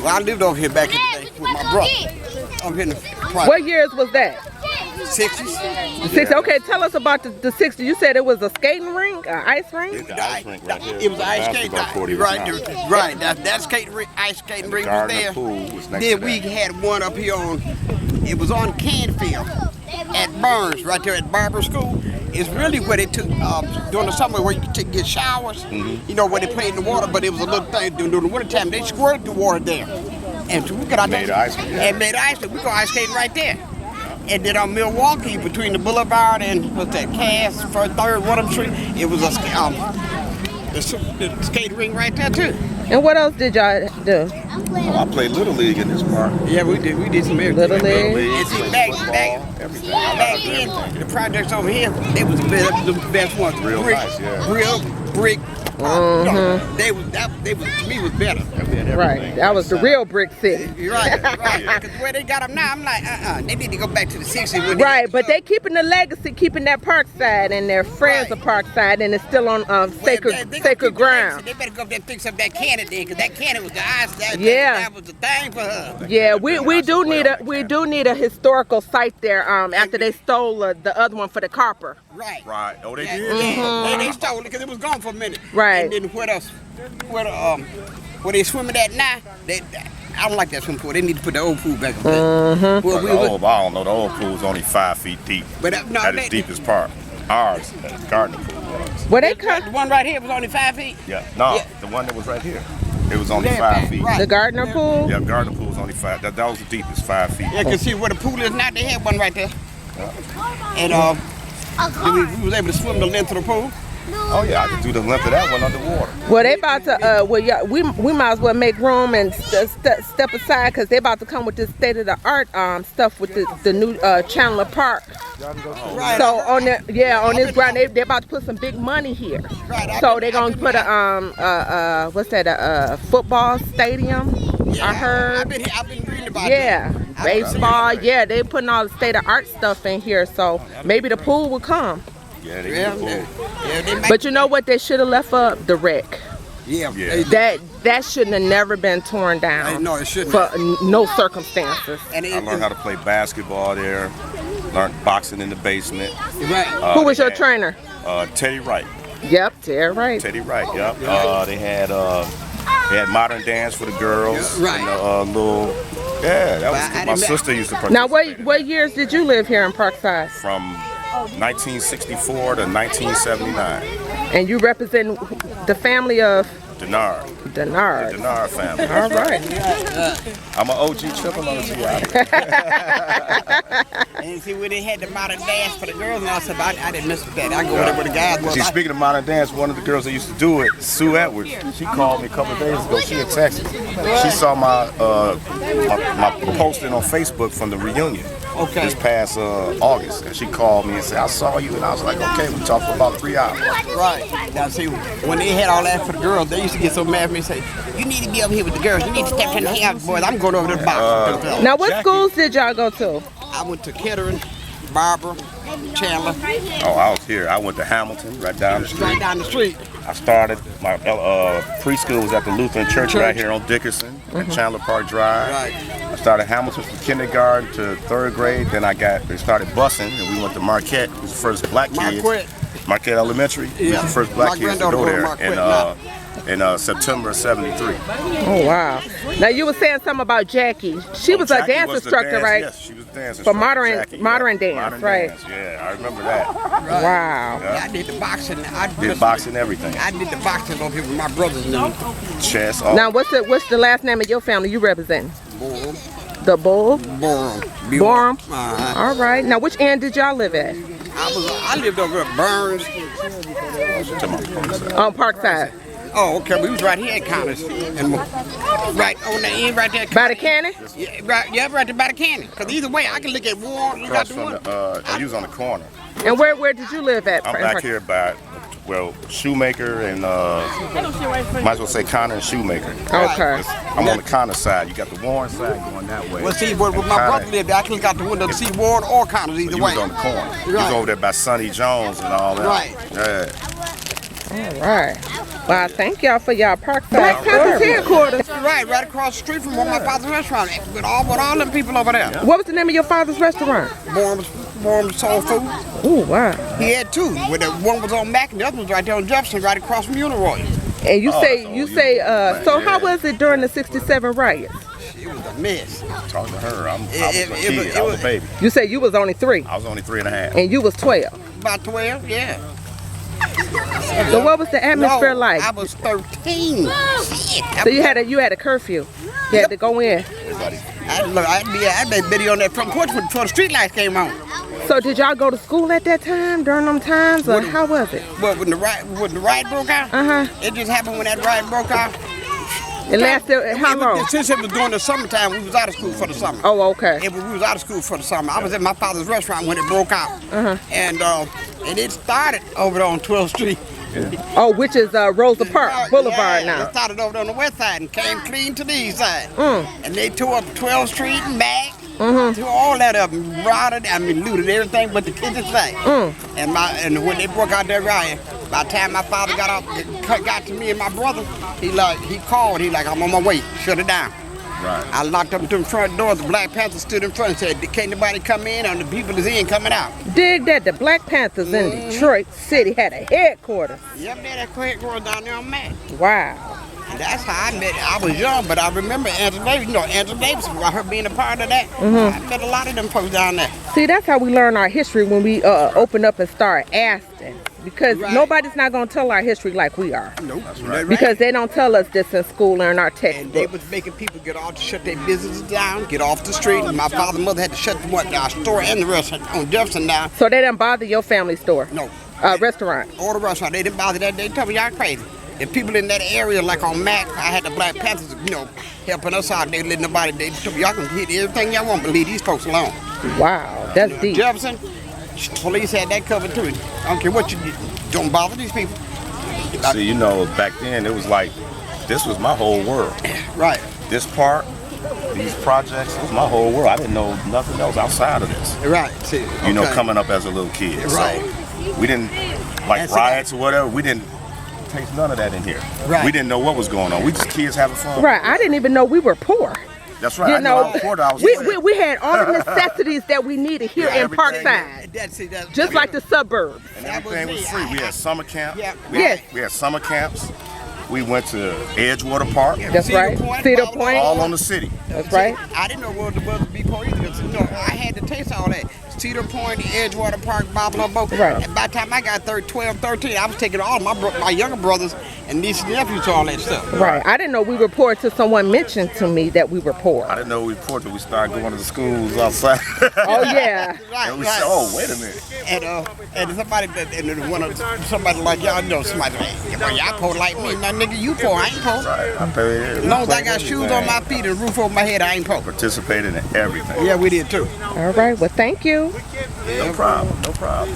Well, I lived over here back in the day with my brother. I'm here in the What years was that? 60s. The 60s. Okay, tell us about the 60s. You said it was a skating rink, an ice rink? The ice rink right here. It was an ice skating rink. Right. That skating rink, ice skating rink was there. Then we had one up here on, it was on Canfield at Burns, right there at Barber School. It's really where they took, during the summer where you could get showers, you know, where they played in the water, but it was a little thing during the wintertime. They squirted the water there. And so we got out there and made ice skating. We go ice skating right there. And then on Milwaukee, between the Boulevard and what's that, Cass, First, Third, one of them street, it was a the skate ring right there too. And what else did y'all do? I played Little League in this park. Yeah, we did. We did some everything. Little League. And see, back then, the projects over here, they was the best ones. Real nice, yeah. Real brick. No, they was to me was better. Right, that was the real brick city. Right. Because where they got them now, I'm like, they need to go back to the 60s. Right, but they keeping the legacy, keeping that Parkside, and they're friends of Parkside, and it's still on sacred ground. They better go up there and fix up that cannon then, because that cannon was the ice. That was the thing for her. Yeah, we do need a historical site there. After they stole the other one for the copper. Right. Oh, they did. They stole it because it was gone for a minute. Right. And then where they swimming at now, I don't like that swimming pool. They need to put the old pool back up there. I don't know. The old pool's only 5 feet deep. But at its deepest part. Ours, the Gardner pool was. The one right here was only 5 feet? Yeah. No, the one that was right here. It was only 5 feet. The Gardner pool? Yeah, Gardner pool was only 5. That was the deepest, 5 feet. Yeah, because see where the pool is now, they had one right there. Yeah. And we was able to swim the length of the pool. Oh yeah, I could do the length of that one underwater. Well, they about to. We might as well make room and step aside because they about to come with this state of the art stuff with the new Chandler Park. Right. So on this ground, they about to put some big money here. Right. So they're gonna put a football stadium. Yeah, I heard. I've been reading about that. Baseball. Yeah, they putting all the state of art stuff in here. So maybe the pool will come. Yeah, they But you know what they should have left up? The wreck. Yeah. That shouldn't have never been torn down. No, it shouldn't. For no circumstances. I learned how to play basketball there. Learned boxing in the basement. Right. Who was your trainer? Teddy Wright. Yep, Teddy Wright. Teddy Wright. Yep. They had modern dance for the girls. Right. And that was my sister used to participate. Now, what years did you live here in Parkside? From 1964 to 1979. And you represent the family of? Denard. The Denard family. All right. I'm an OG triple OG. And see where they had the modern dance for the girls, and I said, I didn't miss that. I go there where the guys were. See, speaking of modern dance, one of the girls that used to do it, Sue Edwards, she called me a couple of days ago. She in Texas. She saw my posting on Facebook from the reunion. Okay. This past August, and she called me and said, I saw you, and I was like, okay, we talked for about 3 hours. Right. Now see, when they had all that for the girls, they used to get so mad at me and say, you need to be over here with the girls. You need to step in the house, boys. I'm going over to the box. Now, what schools did y'all go to? I went to Kettering, Barbara, Chandler. Oh, I was here. I went to Hamilton, right down the street. Right down the street. I started, my preschool was at the Lutheran Church right here on Dickerson, at Chandler Park Drive. Right. I started Hamilton from kindergarten to 3rd grade. Then they started busing, and we went to Marquette. It was the first black kids. Marquette Elementary. Yeah. We was the first black kids to go there in September of '73. Oh, wow. Now, you were saying something about Jackie. She was a dance instructor, right? Yes, she was a dance for instructor. modern dance, right? Dance, yeah, I remember that. Right. Wow. Yeah, I did the boxing. Did boxing, everything. I did the boxing over here with my brothers and chess. Now, what's the last name of your family you represent? Borum. The Bull? Borum. All right. Now, which end did y'all live at? I lived over at Burns. On Parkside. Oh, okay. We was right here at Connors. And right on the end, right there. By the cannon? Yeah, right there by the cannon. Because either way, I can look at Warren. You got the one. You was on the corner. And where did you live at? I'm back here by, Shoemaker and, might as well say Connor and Shoemaker. Okay. I'm on the Connor side. You got the Warren side going that way. Well, see, where my brother lived, I could got the window to see Warren or Connors either way. You was on the corner. You was over there by Sonny Jones and all that. Right. Yeah. All right. Well, thank y'all for y'all Parkside Panthers headquarters. right across the street from one of my father's restaurants with all them people over there. What was the name of your father's restaurant? Born Soulful. Oh, wow. He had two. One was on Mac and the other was right there on Jefferson, right across from Uniroy. And so how was it during the 67 riots? It was a mess. Talk to her. I was a baby. You say you was only 3. I was only 3 and a half. And you was 12. About 12, yeah. So what was the atmosphere like? I was 13. So you had a curfew. You had to go in. I'd been video on that front porch before the street lights came on. So did y'all go to school at that time, during them times, or how was it? Well, when the riot broke out, it just happened when that riot broke out. It lasted how long? Since it was during the summertime, we was out of school for the summer. Oh, okay. We was out of school for the summer. I was at my father's restaurant when it broke out. And it started over there on 12th Street. Oh, which is Rosa Parks Boulevard now. It started over there on the west side and came clean to the east side. And they tore up 12th Street and back. Tore all that up and looted everything but the kitchen side. And when they broke out that riot, by the time my father got to me and my brother, he called, I'm on my way, shut it down. Right. I locked up the front door, the Black Panthers stood in front and said, can't nobody come in, and the people is in coming out. Dig that, the Black Panthers in Detroit City had a headquarters. Yep, they had a headquarters down there on Mac. Wow. That's how I met. I was young, but I remember Angela Davis. You know, Angela Davis, her being a part of that. I met a lot of them folks down there. See, that's how we learn our history when we open up and start asking. Because nobody's not going to tell our history like we are. Nope. That's right. Because they don't tell us this in school or in our textbooks. And they was making people shut their businesses down, get off the street. And my father and mother had to shut our store and the restaurant on Jefferson down. So they didn't bother your family store? No. Restaurant? Or the restaurant. They didn't bother that. They told me y'all crazy. If people in that area, like on Mac, I had the Black Panthers, helping us out. They let nobody, they told me y'all can hit everything y'all want, but leave these folks alone. Wow, that's deep. Jefferson, police had that covered too. I don't care what you do, don't bother these people. See, back then it was like, this was my whole world. Right. This park, these projects, it was my whole world. I didn't know nothing else outside of this. Right. See, coming up as a little kid. Right. So we didn't, like riots or whatever, we didn't taste none of that in here. Right. We didn't know what was going on. We just kids having fun. Right. I didn't even know we were poor. That's right. We had all the necessities that we needed here in Parkside. Just like the suburbs. And everything was free. We had summer camp. Yes. We had summer camps. We went to Edgewater Park. That's right. Cedar Point. All on the city. That's right. I didn't know what it was to be poor either. Because, I had to taste all that. Cedar Point, Edgewater Park, blah, blah, blah. Right. And by the time I got 12, 13, I was taking all my younger brothers and nieces and nephews to all that stuff. Right. I didn't know we were poor until someone mentioned to me that we were poor. I didn't know we were poor until we started going to the schools outside. Oh, yeah. Right, and we said, oh, wait a minute. And somebody like y'all, somebody like, y'all poor like me. Now, nigga, you poor. I ain't poor. Right. I pay it. As long as I got shoes on my feet and a roof over my head, I ain't poor. Participated in everything. Yeah, we did too. All right. Well, thank you. No problem. No problem.